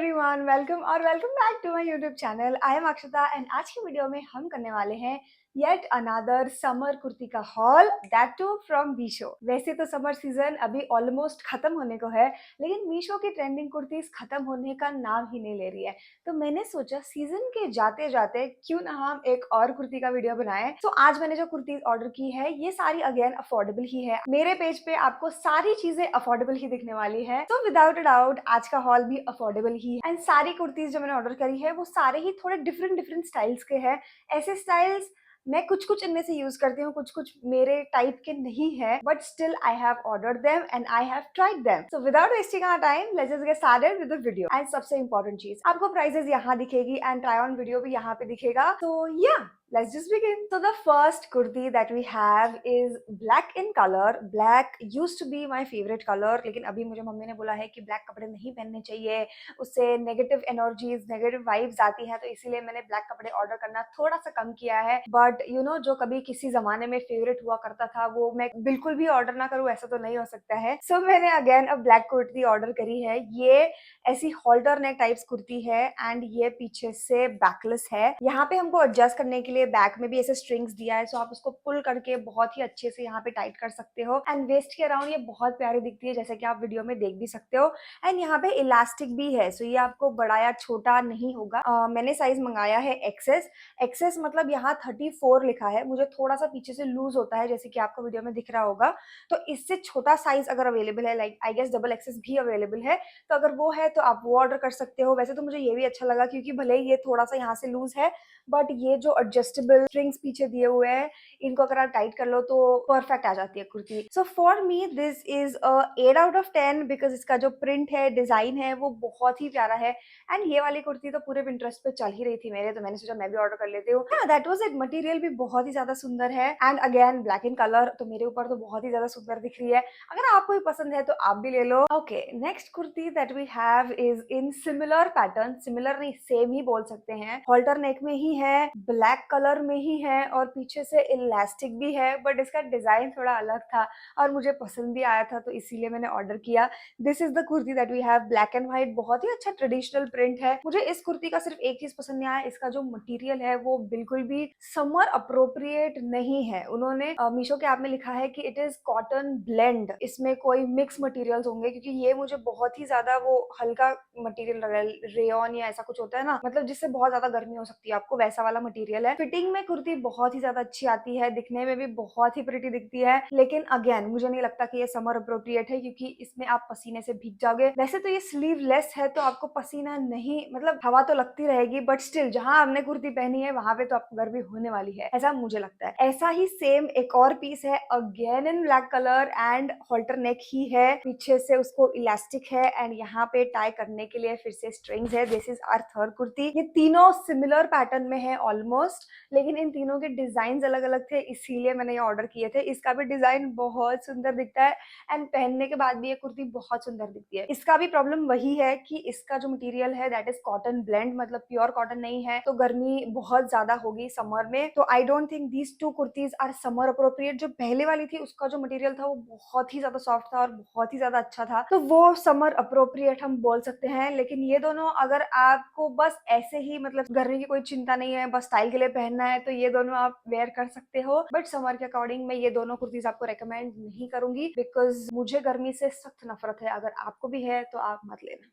Everyone, welcome back to my YouTube channel. I am Akshata and आज की video में हम करने वाले हैं येट अनदर समर कुर्ती का haul, that too from Meesho. वैसे तो समर सीजन अभी ऑलमोस्ट खत्म होने को है, लेकिन मीशो की ट्रेंडिंग कुर्तीज खत्म होने का नाम ही नहीं ले रही है। तो मैंने सोचा सीजन के जाते जाते क्यों ना हम एक और कुर्ती का वीडियो बनाएं। तो आज मैंने जो कुर्तीज ऑर्डर की है ये सारी अगेन अफोर्डेबल ही है। मेरे पेज पे आपको सारी चीजें अफोर्डेबल ही दिखने वाली है, तो विदाउट अ डाउट आज का हॉल भी अफोर्डेबल ही है। एंड सारी कुर्तीज जो मैंने ऑर्डर करी है वो सारे ही थोड़े डिफरेंट डिफरेंट स्टाइल्स के हैं। ऐसे स्टाइल्स मैं कुछ कुछ इनमें से यूज करती हूँ, कुछ कुछ मेरे टाइप के नहीं है, but still I have ordered them and I have tried them. So without wasting our time let's just get started with the video. And सबसे इंपॉर्टेंट चीज, आपको प्राइसेस यहाँ दिखेगी एंड ट्राई ऑन वीडियो भी यहाँ पे दिखेगा। तो या let's just begin. So the first kurti that we have is black in color. Black used to be my favorite color, लेकिन अभी मुझे मम्मी ने बोला है कि ब्लैक कपड़े नहीं पहनने चाहिए, उससे नेगेटिव एनर्जीज नेगेटिव वाइब्स आती हैं, तो इसीलिए मैंने ब्लैक कपड़े ऑर्डर करना थोड़ा सा कम किया है। बट यू नो जो कभी किसी जमाने में फेवरेट हुआ करता था वो मैं बिल्कुल भी ऑर्डर ना करूँ ऐसा तो नहीं हो सकता है। सो मैंने अगेन अब ब्लैक कुर्ती ऑर्डर करी है। ये ऐसी हॉल्टर नेक टाइप्स कुर्ती है एंड ये पीछे से बैकलेस है। यहाँ पे हमको एडजस्ट करने के लिए बैक में भी ऐसे स्ट्रिंग्स दिया है, सो आप उसको पुल करके बहुत ही अच्छे से यहाँ पे टाइट कर सकते हो। एंड वेस्ट के अराउंड ये बहुत प्यारी दिखती है, जैसे कि आप वीडियो में देख भी सकते हो। एंड यहाँ पे इलास्टिक भी है, सो ये आपको बड़ा या छोटा नहीं होगा। मैंने साइज मंगाया है एक्सेस। एक्सेस मतलब यहाँ 34 लिखा है, मुझे थोड़ा सा पीछे से लूज होता है जैसे कि आपको वीडियो में दिख रहा होगा। तो इससे छोटा साइज अगर अवेलेबल है, like I guess double XS भी अवेलेबल है, तो अगर वो है तो आप वो ऑर्डर कर सकते हो। वैसे तो मुझे ये भी अच्छा लगा क्योंकि भले ही ये थोड़ा सा यहाँ से लूज है, बट ये जो एडजस्टेबल स्ट्रिंग्स पीछे दिए हुए हैं इनको अगर आप टाइट कर लो तो परफेक्ट आ जाती है kurti. So for me this is 8 out of 10 because इसका जो प्रिंट है, डिजाइन है, वो बहुत ही प्यारा है। एंड ये वाली कुर्ती तो पूरे पिंटरेस्ट पे चल ही रही थी मेरे, तो मैंने सोचा मैं भी ऑर्डर कर लेती हूँ। That was it. मटेरियल भी बहुत ही ज्यादा सुंदर है and again black in colour, तो मेरे ऊपर तो बहुत ही ज्यादा सुंदर दिख रही है। अगर आपको भी पसंद है तो आप भी ले लो। Okay, next kurti that we have is in similar pattern, similar नहीं सेम ही बोल सकते हैं। हॉल्टर नेक में ही है, ब्लैक कलर में ही है और पीछे से इलास्टिक भी है, बट इसका डिजाइन थोड़ा अलग था और मुझे पसंद भी आया था, तो इसीलिए मैंने ऑर्डर किया। This is the kurti that we have, black and white, बहुत ही अच्छा ट्रेडिशनल प्रिंट है। मुझे इस कुर्ती का सिर्फ एक चीज पसंद नहीं आया, इसका जो मटेरियल है वो बिल्कुल भी समर अप्रोप्रिएट नहीं है। उन्होंने मीशो के ऐप में लिखा है कि इट इज कॉटन ब्लेंड, इसमें कोई मिक्स मटेरियल्स होंगे, क्योंकि ये मुझे बहुत ही ज्यादा वो हल्का मटेरियल लग रहा है, रेयन या ऐसा कुछ होता है ना, मतलब जिससे बहुत ज्यादा गर्मी हो सकती है आपको, वैसा वाला मटेरियल है। फिटिंग में कुर्ती बहुत ही ज्यादा अच्छी आती है, दिखने में भी बहुत ही प्रिटी दिखती है, लेकिन अगेन मुझे नहीं लगता कि ये समर अप्रोप्रिएट है क्योंकि इसमें आप पसीने से भीग जाओगे। वैसे तो ये स्लीवलेस है तो आपको पसीना नहीं, मतलब हवा तो लगती रहेगी, बट स्टिल जहां आपने कुर्ती पहनी है वहां पे तो आपको गर्मी होने वाली है, ऐसा मुझे लगता है। ऐसा ही सेम एक और पीस है again in black colour and halter neck ही है, पीछे से उसको इलास्टिक है एंड यहाँ पे टाई करने के लिए फिर से स्ट्रिंग्स है। This is our third kurti. ये तीनों सिमिलर पैटर्न में है ऑलमोस्ट, लेकिन इन तीनों के डिजाइन अलग अलग थे, इसीलिए मैंने ये ऑर्डर किए थे। इसका भी डिजाइन बहुत सुंदर दिखता है एंड पहनने के बाद भी ये कुर्ती बहुत सुंदर दिखती है। इसका भी प्रॉब्लम वही है कि इसका जो मटेरियल है दैट इज कॉटन ब्लेंड, मतलब प्योर कॉटन नहीं है, तो गर्मी बहुत ज्यादा होगी समर में। तो I don't think these two kurtis are summer appropriate. जो पहले वाली थी उसका जो मटेरियल था वो बहुत ही ज्यादा सॉफ्ट था और बहुत ही ज्यादा अच्छा था, तो वो समर अप्रोप्रिएट हम बोल सकते हैं। लेकिन ये दोनों अगर आपको बस ऐसे ही मतलब गर्मी की कोई चिंता नहीं है, बस स्टाइल के लिए पहनना है, तो ये दोनों आप वेयर कर सकते हो। बट समर के अकॉर्डिंग मैं ये दोनों कुर्तीज आपको रेकमेंड नहीं करूंगी बिकॉज मुझे गर्मी से सख्त नफरत है। अगर आपको भी है तो आप मत लेना।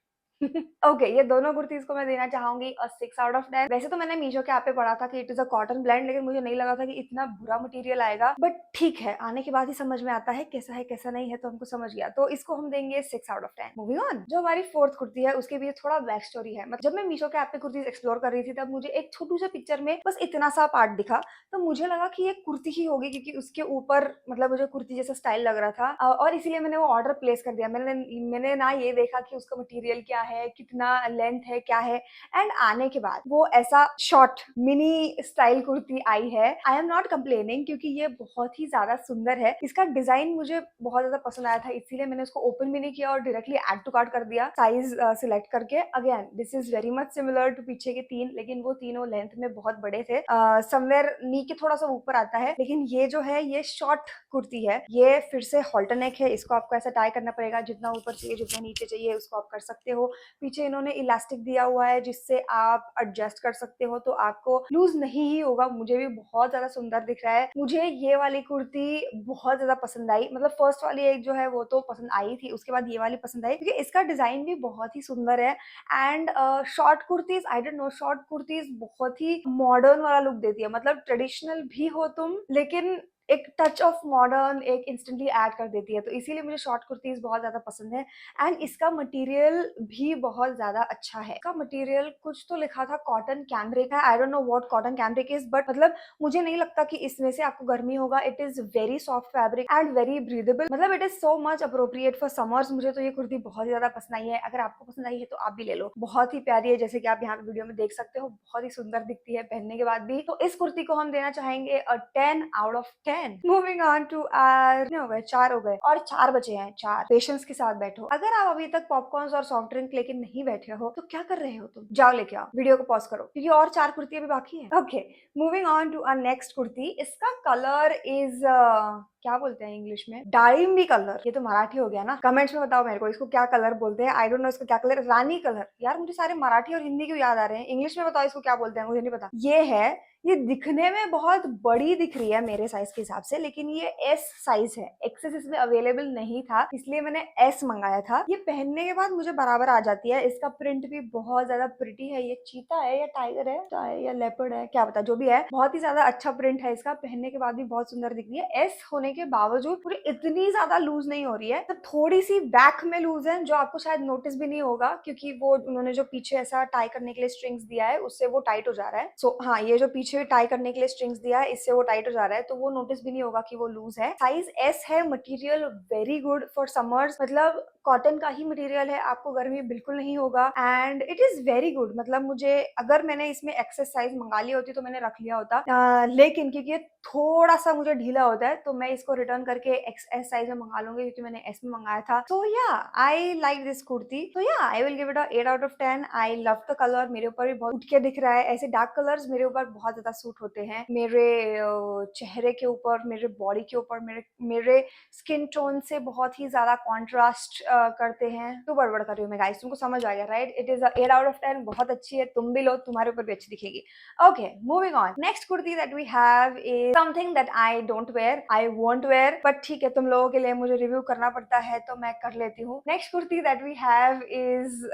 ओके, ये दोनों कुर्तीज को मैं देना चाहूंगी 6 आउट ऑफ 10। वैसे तो मैंने मीशो के ऐप पे पढ़ा था कि it is a cotton blend, लेकिन मुझे नहीं लगा था कि इतना बुरा मटेरियल आएगा, बट ठीक है, आने के बाद ही समझ में आता है कैसा नहीं है, तो हमको समझ गया, तो इसको हम देंगे 6 आउट ऑफ 10। मूविंग ऑन, जो हमारी फोर्थ कुर्ती है उसके भी थोड़ा बैक स्टोरी है। मतलब जब मैं मीशो के ऐप पे कुर्तीज एक्सप्लोर कर रही थी तब मुझे एक छोटू सा पिक्चर में बस इतना सा पार्ट दिखा, तो मुझे लगा कि ये कुर्ती ही होगी क्योंकि उसके ऊपर मतलब मुझे कुर्ती जैसा स्टाइल लग रहा था, और इसीलिए मैंने वो ऑर्डर प्लेस कर दिया। मैंने ना ये देखा कि उसका मटेरियल क्या है, कितना लेंथ है, क्या है, एंड आने के बाद वो ऐसा शॉर्ट मिनी स्टाइल कुर्ती आई है। आई एम नॉट कंप्लेनिंग क्योंकि ये बहुत ही ज्यादा सुंदर है। इसका डिजाइन मुझे बहुत ज्यादा पसंद आया था, इसीलिए मैंने उसको ओपन भी नहीं किया और डायरेक्टली ऐड टू कार्ट कर दिया साइज सिलेक्ट करके। Again this is very much similar to पीछे के तीन, लेकिन वो तीनों लेंथ में बहुत बड़े थे, समवेयर नी के थोड़ा सा ऊपर आता है, लेकिन ये जो है ये शॉर्ट कुर्ती है। ये फिर से हॉल्टर नेक है, इसको आपको ऐसा टाई करना पड़ेगा, जितना ऊपर चाहिए जितना नीचे चाहिए उसको आप कर सकते हो। पीछे नीचे इन्होंने इलास्टिक दिया हुआ है जिससे आप एडजस्ट कर सकते हो, तो आपको लूज नहीं ही होगा। मुझे भी बहुत ज्यादा सुंदर दिख रहा है। मुझे ये वाली कुर्ती बहुत ज्यादा पसंद आई, मतलब फर्स्ट वाली एक जो है वो तो पसंद आई थी, उसके बाद ये वाली पसंद आई क्योंकि इसका डिजाइन भी बहुत ही सुंदर है। And short kurtis, I don't know, short kurtis बहुत ही मॉडर्न वाला लुक देती है। मतलब ट्रेडिशनल भी हो तुम, लेकिन एक टच ऑफ मॉडर्न एक इंस्टेंटली ऐड कर देती है, तो इसीलिए मुझे शॉर्ट कुर्तीज बहुत ज्यादा पसंद है। एंड इसका मटेरियल भी बहुत ज्यादा अच्छा है। इसका मटेरियल कुछ तो लिखा था कॉटन कैमरिक है, I don't know what cotton cambric is, but मतलब मुझे नहीं लगता कि इसमें से आपको गर्मी होगा। It is very soft fabric and very breathable, मतलब it is so much appropriate for summers. मुझे तो ये कुर्ती बहुत ज्यादा पसंद आई है। अगर आपको पसंद आई है तो आप भी ले लो, बहुत ही प्यारी है, जैसे कि आप यहाँ पे वीडियो में देख सकते हो, बहुत ही सुंदर दिखती है पहनने के बाद भी। तो इस कुर्ती को हम देना चाहेंगे 10 out of 10। Moving on to our, कितने हो गए, 4 हो गए और 4 बचे हैं। 4 पेशेंस के साथ बैठो। अगर आप अभी तक पॉपकॉर्न और सॉफ्ट ड्रिंक लेके नहीं बैठे हो तो क्या कर रहे हो तुम, जाओ लेके आओ, वीडियो को पॉज करो क्योंकि और 4 कुर्ती अभी बाकी है। Okay, moving on to our next kurti. इसका कलर इज क्या बोलते हैं इंग्लिश में, डाइमी कलर। ये तो मराठी हो गया ना, कमेंट्स में बताओ मेरे को इसको क्या कलर बोलते हैं। आई डोंट नो इसको क्या कलर, रानी कलर। यार मुझे सारे मराठी और हिंदी क्यों याद आ रहे हैं, इंग्लिश में बताओ इसको क्या बोलते हैं, मुझे नहीं पता। ये है, ये दिखने में बहुत बड़ी दिख रही है मेरे साइज के हिसाब से, लेकिन ये एस साइज है। एक्सेस इसमें अवेलेबल नहीं था इसलिए मैंने एस मंगाया था। ये पहनने के बाद मुझे बराबर आ जाती है। इसका प्रिंट भी बहुत ज्यादा प्रिटी है। ये चीता है या टाइगर है या लेपर्ड है, क्या पता, जो भी है, बहुत ही ज्यादा अच्छा प्रिंट है इसका। पहनने के बाद भी बहुत सुंदर दिख रही है। एस होने के बावजूद पूरी इतनी ज्यादा लूज नहीं हो रही है, तो थोड़ी सी बैक में लूज है, जो आपको शायद नोटिस भी नहीं होगा क्योंकि वो उन्होंने जो पीछे ऐसा टाई करने के लिए स्ट्रिंग्स दिया है उससे वो टाइट हो जा रहा है। सो हाँ, ये जो पीछे टाई करने के लिए स्ट्रिंग्स दिया है इससे वो टाइट हो जा रहा है, तो वो नोटिस भी नहीं होगा कि वो लूज है। साइज एस है। Material very good for summers, मतलब कॉटन का ही मटेरियल है, आपको गर्मी बिल्कुल नहीं होगा। And it is very good. मतलब मुझे, अगर मैंने इसमें एक्सेस साइज मंगा ली होती तो मैंने रख लिया होता, लेकिन क्योंकि ये थोड़ा सा मुझे ढीला होता है तो मैं इसको रिटर्न करके एक्सएस साइज में मंगा लूंगी क्योंकि मैंने एस में मंगाया था। सो या आई लाइक दिस कुर्ती। तो या I will give it 8 out of 10। I love the colour, मेरे ऊपर भी बहुत उठ के दिख रहा है। ऐसे डार्क कलर्स मेरे ऊपर बहुत ज्यादा सूट होते हैं, मेरे चेहरे के ऊपर, मेरे बॉडी के ऊपर, मेरे स्किन टोन से बहुत ही ज्यादा कॉन्ट्रास्ट करते हैं। तो बड़बड़ कर रही हूँ मैं गाइस, तुमको समझ आ गया right. It is 8 out of 10, बहुत अच्छी है, तुम भी लो, तुम्हारे ऊपर भी अच्छी दिखेगी। Okay, moving on. Next kurti that we have is something that I don't wear, I won't wear, but ठीक है, तुम लोगों के लिए मुझे रिव्यू करना पड़ता है तो मैं कर लेती हूँ। Next kurti that we have is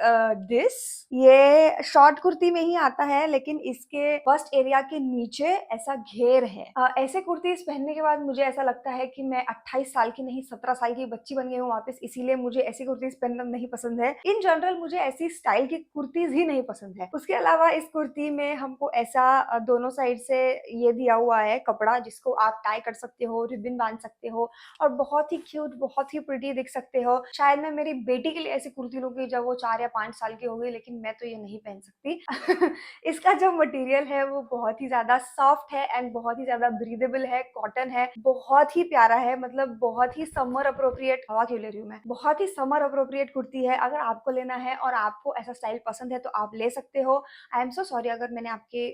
this. ये शॉर्ट कुर्ती में ही आता है, लेकिन इसके बस्ट एरिया के नीचे ऐसा घेर है। ऐसे कुर्तीज पहनने के बाद मुझे ऐसा लगता है कि मैं 28 साल की नहीं 17 साल की बच्ची बन गई हूँ वापस, इसीलिए मुझे ऐसी कुर्तीज पहनना नहीं पसंद है। इन जनरल मुझे ऐसी स्टाइल की कुर्तीज ही नहीं पसंद है। उसके अलावा इस कुर्ती में हमको ऐसा दोनों साइड से ये दिया हुआ है कपड़ा, जिसको आप टाई कर सकते हो, रिबन बांध सकते हो और बहुत ही क्यूट, बहुत ही प्रिटी दिख सकते हो। शायद मैं मेरी बेटी के लिए ऐसी कुर्ती लूंगी जब वो 4 या 5 साल की होगी, लेकिन मैं तो ये नहीं पहन सकती। इसका जो मटेरियल है वो बहुत ही ज्यादा सॉफ्ट है एंड बहुत ही ज्यादा ब्रीदेबल है, कॉटन है, बहुत ही प्यारा है। मतलब बहुत ही समर अप्रोप्रिएट, हवा क्यों ले रही हूँ मैं, बहुत ही समर अप्रोप्रिएट कुर्ती है। अगर आपको लेना है और आपको ऐसा स्टाइल पसंद है तो आप ले सकते हो। आई एम सो सॉरी अगर मैंने आपके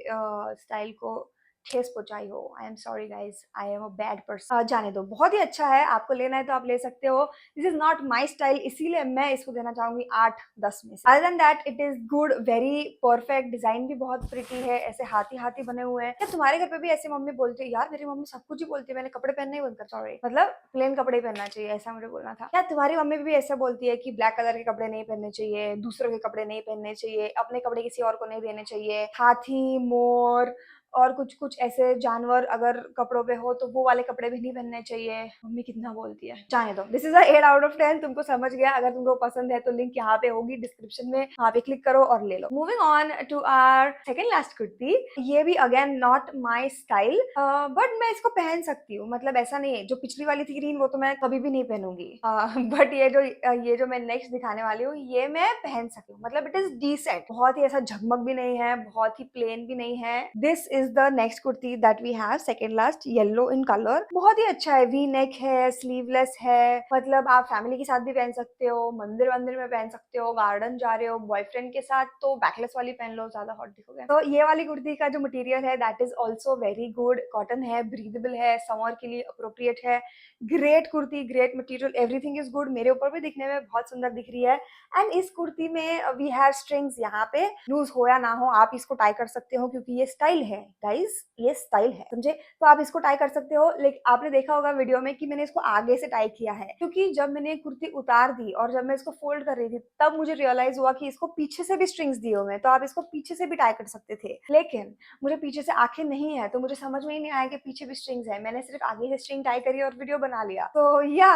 स्टाइल को ठेस पहुंचाई हो। I am sorry guys, I am a bad person. जाने दो, बहुत ही अच्छा है, आपको लेना है तो आप ले सकते हो। This is not my style, इसीलिए मैं इसको देना चाहूंगी 8-10 में से। Other than that it is good, very perfect. Design भी बहुत प्रिटी है, ऐसे हाथी हाथी बने हुए हैं। क्या तुम्हारे घर पे भी ऐसे मम्मी बोलती है? यार मेरी मम्मी सब कुछ ही बोलती है, मैंने कपड़े पहनना ही बंद कर, सॉरी, मतलब प्लेन कपड़े पहनना चाहिए, ऐसा मुझे बोलना था। क्या तुम्हारी मम्मी भी ऐसा बोलती है कि ब्लैक कलर के कपड़े नहीं पहनने चाहिए, दूसरों के कपड़े नहीं पहनने चाहिए, अपने कपड़े किसी और को नहीं देने चाहिए, हाथी, मोर और कुछ कुछ ऐसे जानवर अगर कपड़ों पे हो तो वो वाले कपड़े भी नहीं पहनने चाहिए? मम्मी कितना बोलती है, जाने दो। This is 8 out of 10। तुमको समझ गया, अगर तुमको पसंद है तो लिंक यहाँ पे होगी डिस्क्रिप्शन में, वहाँ पे क्लिक करो और ले लो। Moving on to our second last kurti. ये भी again not my style, but मैं इसको पहन सकती हूँ। मतलब ऐसा नहीं है, जो पिछली वाली थी ग्रीन वो तो मैं कभी भी नहीं पहनूंगी, बट ये जो मैं नेक्स्ट दिखाने वाली हूँ ये मैं पहन सकती हूँ। मतलब इट इज डिसेंट, बहुत ही ऐसा झगमग भी नहीं है, बहुत ही प्लेन भी नहीं है। This is the next kurti that we have, second last, yellow in colour. बहुत ही अच्छा है, वी नेक है, स्लीवलेस है, मतलब आप फैमिली के साथ भी पहन सकते हो, मंदिर वंदिर में पहन सकते हो, गार्डन जा रहे हो बॉयफ्रेंड के साथ तो बैकलेस वाली पहन लो, ज्यादा हॉट दिखोगे। तो ये वाली कुर्ती का जो मटेरियल है that is also very good, cotton है, ब्रीदेबल है, समर के लिए अप्रोप्रिएट है। Great kurti, great material, everything is good. मेरे ऊपर भी दिखने में बहुत सुंदर दिख रही है। एंड इस कुर्ती में वी हैव स्ट्रिंग्स, यहाँ पे लूज हो या ना हो आप इसको टाई कर सकते हो क्योंकि ये स्टाइल है गाइस, ये स्टाइल है, समझे? तो आप इसको टाई कर सकते हो। लेकिन आपने देखा होगा वीडियो में कि मैंने इसको आगे से टाई किया है, क्योंकि जब मैंने कुर्ती उतार दी और जब मैं इसको फोल्ड कर रही थी तब मुझे रियलाइज हुआ कि इसको पीछे से भी स्ट्रिंग्स दिए हुए हैं, तो आप इसको पीछे से भी टाई कर सकते थे। लेकिन मुझे पीछे से आंखें नहीं है तो मुझे समझ में ही नहीं आया कि पीछे भी स्ट्रिंग्स है, मैंने सिर्फ आगे से स्ट्रिंग टाई करी और वीडियो बना लिया। तो या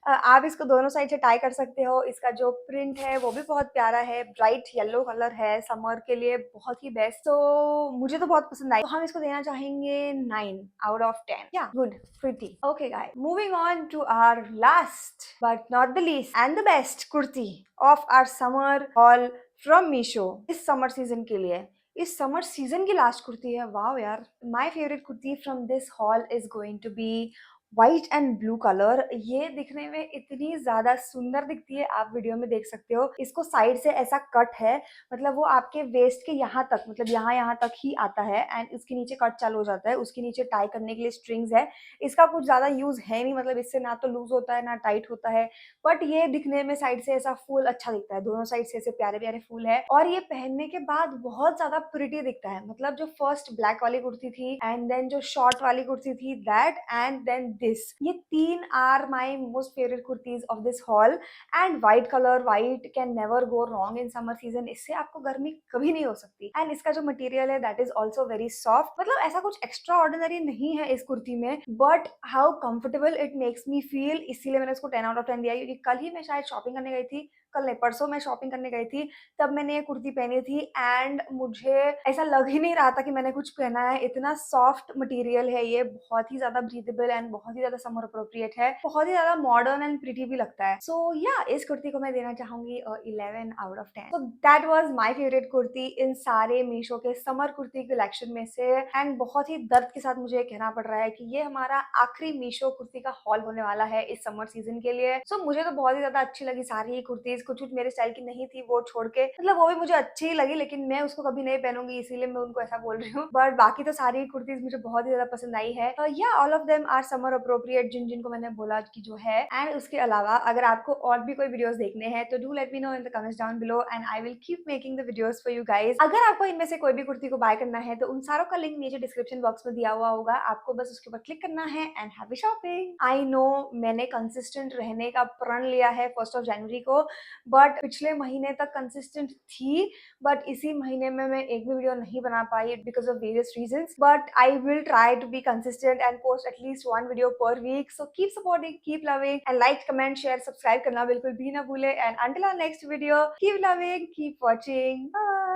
आप इसको दोनों साइड से टाई कर सकते हो। इसका जो प्रिंट है वो भी बहुत प्यारा है, ब्राइट येलो कलर है, समर के लिए बहुत ही बेस्ट। तो मुझे तो बहुत पसंद आई, तो हम इसको देना चाहेंगे 9 out of 10। Yeah good, pretty. Okay guys, moving on to our last but not the least and the best kurti of our summer haul from Meesho इस समर सीजन के लिए। इस समर सीजन की लास्ट कुर्ती है, वाओ यार। My favourite kurti from this haul is going to be white and blue colour. ये दिखने में इतनी ज्यादा सुंदर दिखती है, आप वीडियो में देख सकते हो। इसको साइड से ऐसा कट है, मतलब वो आपके वेस्ट के यहाँ तक, मतलब यहाँ तक ही आता है एंड उसके नीचे कट चालू हो जाता है। उसके नीचे टाई करने के लिए स्ट्रिंग्स है। इसका कुछ ज्यादा यूज है नहीं, मतलब इससे ना तो लूज होता है ना टाइट होता है, बट ये दिखने में साइड से ऐसा फूल अच्छा दिखता है, दोनों साइड से ऐसे प्यारे प्यारे फूल है और ये पहनने के बाद बहुत ज्यादा प्रिटी दिखता है। मतलब जो फर्स्ट ब्लैक वाली कुर्ती थी एंड देन जो शॉर्ट वाली कुर्ती थी दैट एंड देन दिस, ये तीन are my most favourite kurtis of this haul. And white colour, white can never go wrong in summer season, इससे आपको गर्मी कभी नहीं हो सकती। एंड इसका जो मटेरियल है that is also very soft, मतलब ऐसा कुछ एक्स्ट्रा ऑर्डिनरी नहीं है इस कुर्ती में, but how comfortable it makes me feel, इसीलिए मैंने इसको 10 आउट ऑफ 10 दिया। क्योंकि कल ही मैं शायद शॉपिंग करने गई थी, कल नहीं परसों मैं शॉपिंग करने गई थी, तब मैंने ये कुर्ती पहनी थी एंड मुझे ऐसा लग ही नहीं रहा था कि मैंने कुछ पहना है। इतना सॉफ्ट मटेरियल है ये, बहुत ही ज्यादा ब्रीदेबल एंड बहुत ही ज्यादा समर अप्रोप्रिएट है, बहुत ही ज्यादा मॉडर्न एंड प्रिटी भी लगता है। सो या इस कुर्ती को मैं देना चाहूंगी 11 आउट ऑफ 10। तो that was my favourite kurti in सारे मीशो के समर कुर्ती कलेक्शन में से। एंड बहुत ही दर्द के साथ मुझे कहना पड़ रहा है कि ये हमारा आखिरी मीशो कुर्ती का हॉल होने वाला है इस समर सीजन के लिए। सो मुझे तो बहुत ही ज्यादा अच्छी लगी सारी ही कुर्तीज, कुछ कुछ मेरे स्टाइल की नहीं थी वो छोड़ के, मतलब वो भी मुझे अच्छी ही लगी लेकिन मैं उसको कभी नहीं पहनूंगी इसीलिए मैं उनको ऐसा बोल रही हूँ। बट बाकी तो सारी कुर्तीज मुझे बहुत ही ज्यादा पसंद आई है। या all of them are summer appropriate, जिन जिनको मैंने बोला कि जो है। एंड उसके अलावा अगर आपको और भी कोई वीडियोस देखने हैं तो do let me know in the comments down below and I will keep making the videos for you guys. अगर आपको इनमें से कोई भी कुर्ती को बाय करना है तो उन सारों का लिंक नीचे डिस्क्रिप्शन बॉक्स में दिया हुआ होगा, आपको बस उसके ऊपर क्लिक करना है and happy shopping. I know मैंने कंसिस्टेंट रहने का प्रण लिया है 1 जनवरी को, बट पिछले महीने तक कंसिस्टेंट थी, बट इसी महीने में मैं एक भी वीडियो नहीं बना पाई because of various reasons. But I will try to be consistent and post at least 1 video per week. So keep supporting, keep loving and like, comment, share, subscribe करना बिल्कुल भी ना भूले। And until our next video, keep loving, keep watching, bye.